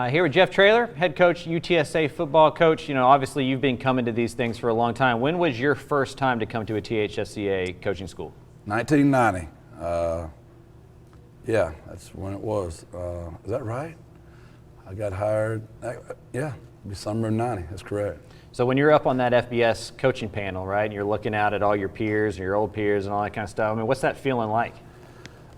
Here with Jeff Traylor, head coach, UTSA football coach. You know, obviously you've been coming to these things for a long time. When was your first time to come to a THSCA coaching school? 1990. Yeah, that's when it was. Is that right? I got hired, yeah, it'd be summer of 90, that's correct. So when you're up on that FBS coaching panel, right, and you're looking out at all your peers and your old peers and all that kind of stuff, I mean, what's that feeling like?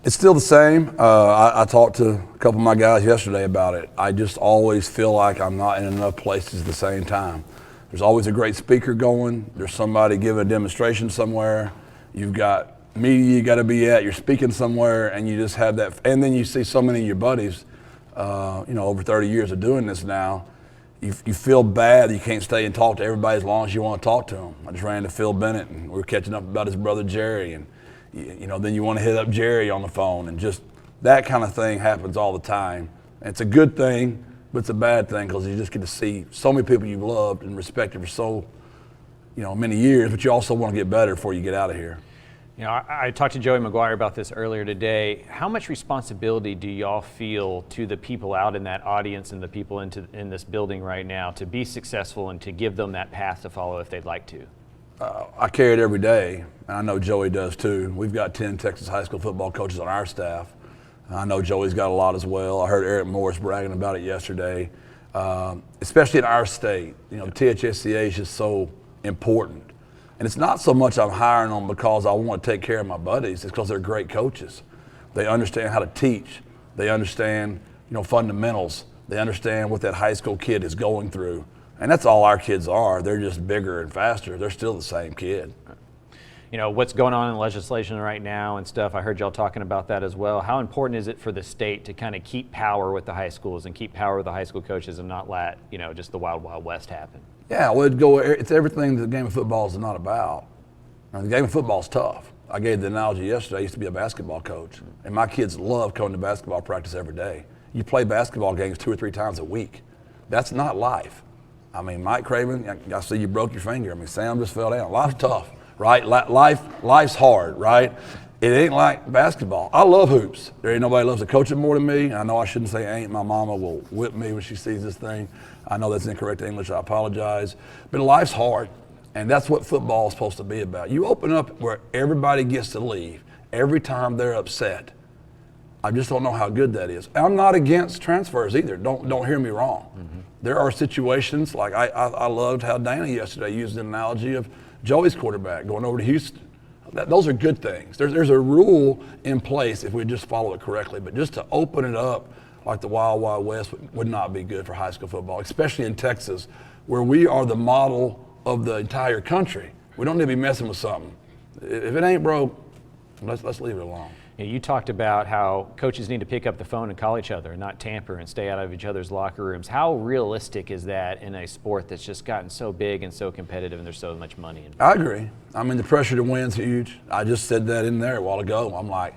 It's still the same. I talked to a couple of my guys yesterday about it. I just always feel like I'm not in enough places at the same time. There's always a great speaker going. There's somebody giving a demonstration somewhere. You've got media you got to be at. You're speaking somewhere, and you just have that. And then you see so many of your buddies, you know, over 30 years of doing this now. You feel bad that you can't stay and talk to everybody as long as you want to talk to them. I just ran into Phil Bennett, and we were catching up about his brother Jerry, and you know, then you want to hit up Jerry on the phone, and just that kind of thing happens all the time. And it's a good thing, but it's a bad thing because you just get to see so many people you've loved and respected for so, you know, many years, but you also want to get better before you get out of here. You know, I talked to Joey McGuire about this earlier today. How much responsibility do y'all feel to the people out in that audience and the people in this building right now to be successful and to give them that path to follow if they'd like to? I carry it every day, and I know Joey does too. We've got 10 Texas high school football coaches on our staff. I know Joey's got a lot as well. I heard Eric Morris bragging about it yesterday, especially in our state. You know, the THSCA is just so important. And it's not so much I'm hiring them because I want to take care of my buddies. It's because they're great coaches. They understand how to teach. They understand, you know, fundamentals. They understand what that high school kid is going through. And that's all our kids are. They're just bigger and faster. They're still the same kid. You know, what's going on in legislation right now and stuff, I heard y'all talking about that as well. How important is it for the state to kind of keep power with the high schools and keep power with the high school coaches and not let, you know, just the wild, wild west happen? Yeah, well, it's everything that the game of football is not about. Now, the game of football is tough. I gave the analogy yesterday. I used to be a basketball coach, and my kids love coming to basketball practice every day. You play basketball games 2 or 3 times a week. That's not life. I mean, Mike Craven, I see you broke your finger. I mean, Sam just fell down. Life's tough, right? Life's hard, right? It ain't like basketball. I love hoops. There ain't nobody loves to coach it more than me. I know I shouldn't say ain't. My mama will whip me when she sees this thing. I know that's incorrect English. I apologize. But life's hard, and that's what football is supposed to be about. You open up where everybody gets to leave every time they're upset. I just don't know how good that is. I'm not against transfers either. Don't hear me wrong. Mm-hmm. There are situations like I loved how Dana yesterday used an analogy of Joey's quarterback going over to Houston. Those are good things. There's a rule in place if we just follow it correctly, but just to open it up like the Wild Wild West would not be good for high school football, especially in Texas, where we are the model of the entire country. We don't need to be messing with something. If it ain't broke, let's leave it alone. You talked about how coaches need to pick up the phone and call each other and not tamper and stay out of each other's locker rooms. How realistic is that in a sport that's just gotten so big and so competitive and there's so much money involved? I agree. I mean, the pressure to win's huge. I just said that in there a while ago. I'm like,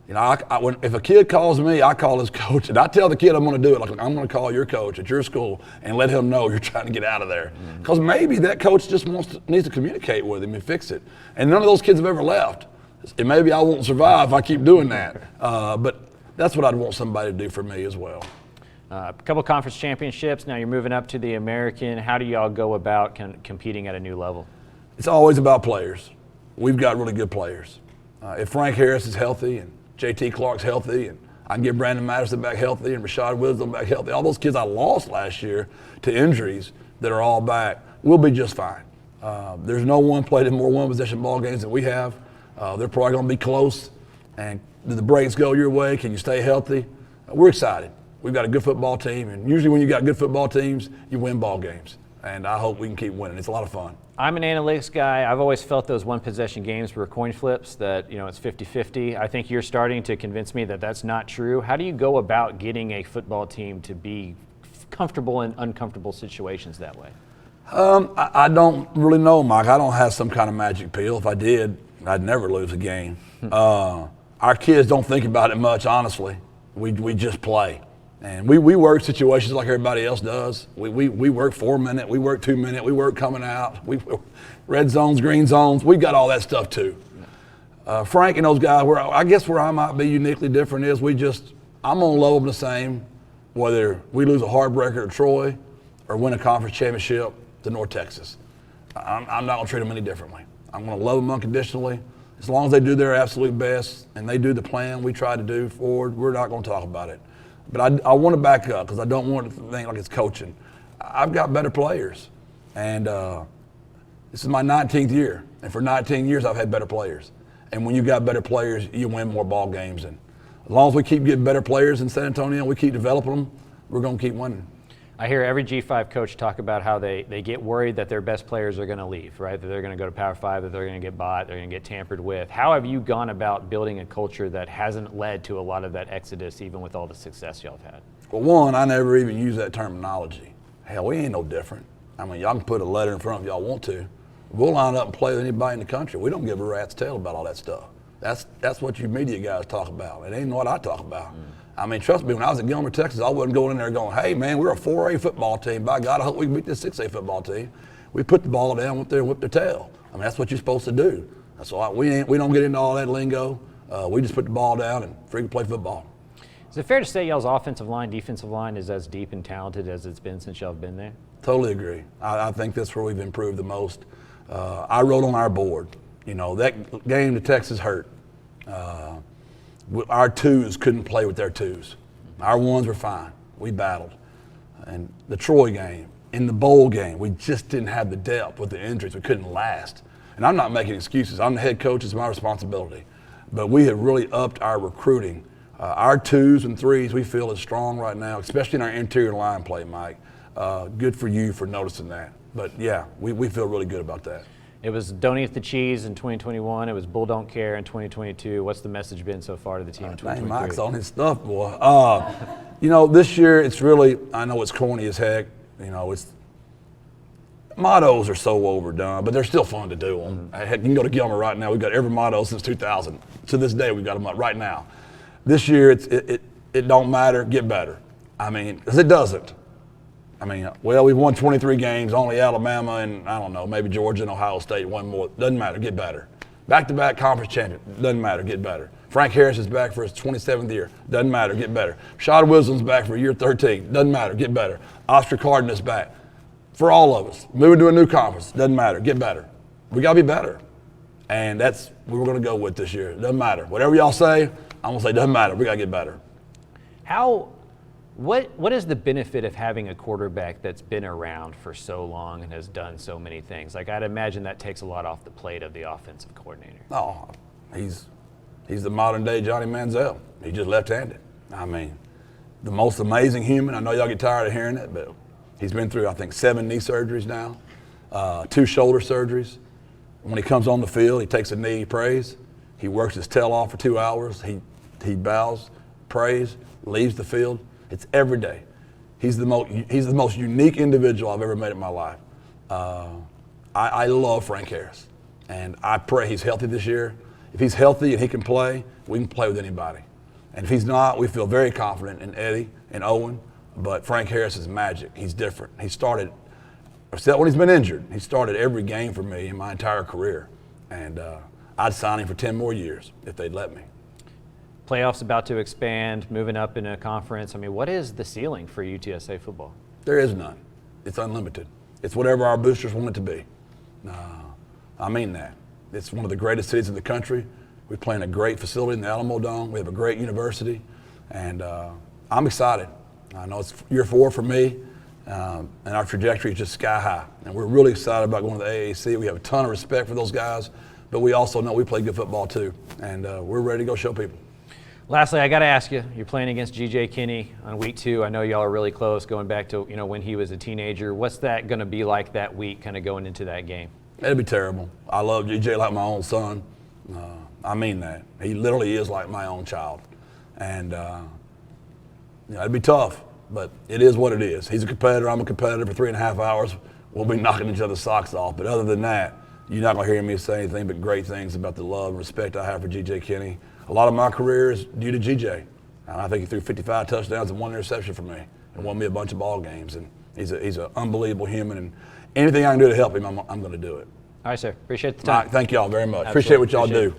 you know, if a kid calls me, I call his coach, and I tell the kid I'm going to do it. Like, I'm going to call your coach at your school and let him know you're trying to get out of there. Because maybe that coach just needs to communicate with him and fix it. And none of those kids have ever left. And maybe I won't survive if I keep doing that. But that's what I'd want somebody to do for me as well. A couple conference championships. Now you're moving up to the American. How do y'all go about competing at a new level? It's always about players. We've got really good players. If Frank Harris is healthy and JT Clark's healthy and I can get Brandon Madison back healthy and Rashad Wisdom back healthy, all those kids I lost last year to injuries that are all back, we'll be just fine. There's no one played in more one-possession ball games than we have. They're probably going to be close. And do the breaks go your way? Can you stay healthy? We're excited. We've got a good football team, and usually when you got good football teams, you win ball games. And I hope we can keep winning. It's a lot of fun. I'm an analytics guy. I've always felt those one-possession games were coin flips, that, you know, it's 50-50. I think you're starting to convince me that that's not true. How do you go about getting a football team to be comfortable in uncomfortable situations that way? I don't really know, Mike. I don't have some kind of magic pill. If I did, I'd never lose a game. Our kids don't think about it much, honestly. We just play. And we work situations like everybody else does. We work 4-minute, we work 2-minute, we work coming out, we red zones, green zones. We've got all that stuff too. Frank and those guys, where I might be uniquely different is I'm gonna love them the same. whether we lose a heartbreaker to Troy or win a conference championship to North Texas. I'm not going to treat them any differently. I'm going to love them unconditionally. As long as they do their absolute best and they do the plan we try to do forward, we're not going to talk about it. But I want to back up because I don't want to think like it's coaching. I've got better players. And this is my 19th year. And for 19 years, I've had better players. And when you got better players, you win more ball games. And as long as we keep getting better players in San Antonio and we keep developing them, we're going to keep winning. I hear every G5 coach talk about how they get worried that their best players are going to leave, right? That they're going to go to Power 5, that they're going to get bought, they're going to get tampered with. How have you gone about building a culture that hasn't led to a lot of that exodus, even with all the success y'all have had? Well, one, I never even use that terminology. Hell, we ain't no different. I mean, y'all can put a letter in front if y'all want to. We'll line up and play with anybody in the country. We don't give a rat's tail about all that stuff. That's what you media guys talk about. It ain't what I talk about. I mean, trust me, when I was at Gilmer, Texas, I wasn't going in there going, hey, man, we're a 4A football team. By God, I hope we can beat this 6A football team. We put the ball down, went there and whipped their tail. I mean, that's what you're supposed to do. That's why we don't get into all that lingo. We just put the ball down and freaking play football. Is it fair to say y'all's offensive line, defensive line is as deep and talented as it's been since y'all have been there? Totally agree. I think that's where we've improved the most. I wrote on our board, that game to Texas hurt. Our twos couldn't play with their twos. Our ones were fine. We battled. And the Troy game, in the bowl game, we just didn't have the depth with the injuries. We couldn't last. And I'm not making excuses. I'm the head coach. It's my responsibility. But we have really upped our recruiting. Our twos and threes we feel is strong right now, especially in our interior line play, Mike. Good for you for noticing that. But, yeah, we feel really good about that. It was Don't Eat the Cheese in 2021. It was Bull Don't Care in 2022. What's the message been so far to the team in 2023? Mike's on his stuff, boy. This year it's really, I know it's corny as heck. It's mottos are so overdone, but they're still fun to do them. Heck, you can go to Gilmer right now. We've got every motto since 2000. To this day, we've got them up right now. This year, it don't matter, get better. I mean, because it doesn't. We've won 23 games, only Alabama and, I don't know, maybe Georgia and Ohio State won more. Doesn't matter, get better. Back-to-back conference champion, doesn't matter, get better. Frank Harris is back for his 27th year, doesn't matter, get better. Rashad Wisdom's back for year 13, doesn't matter, get better. Oscar Cardenas back. For all of us, moving to a new conference, doesn't matter, get better. We got to be better. And that's what we're going to go with this year. Doesn't matter. Whatever y'all say, I'm going to say doesn't matter, we got to get better. What is the benefit of having a quarterback that's been around for so long and has done so many things? Like, I'd imagine that takes a lot off the plate of the offensive coordinator. Oh, he's the modern day Johnny Manziel. He's just left-handed. I mean, the most amazing human. I know y'all get tired of hearing it, but he's been through, I think, 7 knee surgeries now, 2 shoulder surgeries. When he comes on the field, he takes a knee, he prays. He works his tail off for 2 hours. He bows, prays, leaves the field. It's every day. He's the most unique individual I've ever met in my life. I love Frank Harris, and I pray he's healthy this year. If he's healthy and he can play, we can play with anybody. And if he's not, we feel very confident in Eddie and Owen. But Frank Harris is magic. He's different. He started, except when he's been injured, he started every game for me in my entire career. And I'd sign him for 10 more years if they'd let me. Playoffs about to expand, moving up in a conference. I mean, what is the ceiling for UTSA football? There is none. It's unlimited. It's whatever our boosters want it to be. I mean that. It's one of the greatest cities in the country. We play in a great facility in the Alamo Dome. We have a great university. And I'm excited. I know it's year 4 for me. And our trajectory is just sky high. And we're really excited about going to the AAC. We have a ton of respect for those guys. But we also know we play good football too. And we're ready to go show people. Lastly, I got to ask you, you're playing against G.J. Kinney on week 2. I know y'all are really close going back to when he was a teenager. What's that going to be like that week kind of going into that game? It'll be terrible. I love G.J. like my own son. I mean that. He literally is like my own child. And it'd be tough, but it is what it is. He's a competitor. I'm a competitor for 3.5 hours. We'll be knocking each other's socks off. But other than that, you're not going to hear me say anything but great things about the love and respect I have for G.J. Kinney. A lot of my career is due to G.J. And I think he threw 55 touchdowns and 1 interception for me and won me a bunch of ball games. And he's an unbelievable human. And anything I can do to help him, I'm going to do it. All right, sir. Appreciate the time. Mike, thank y'all very much. Absolutely. Appreciate what y'all do.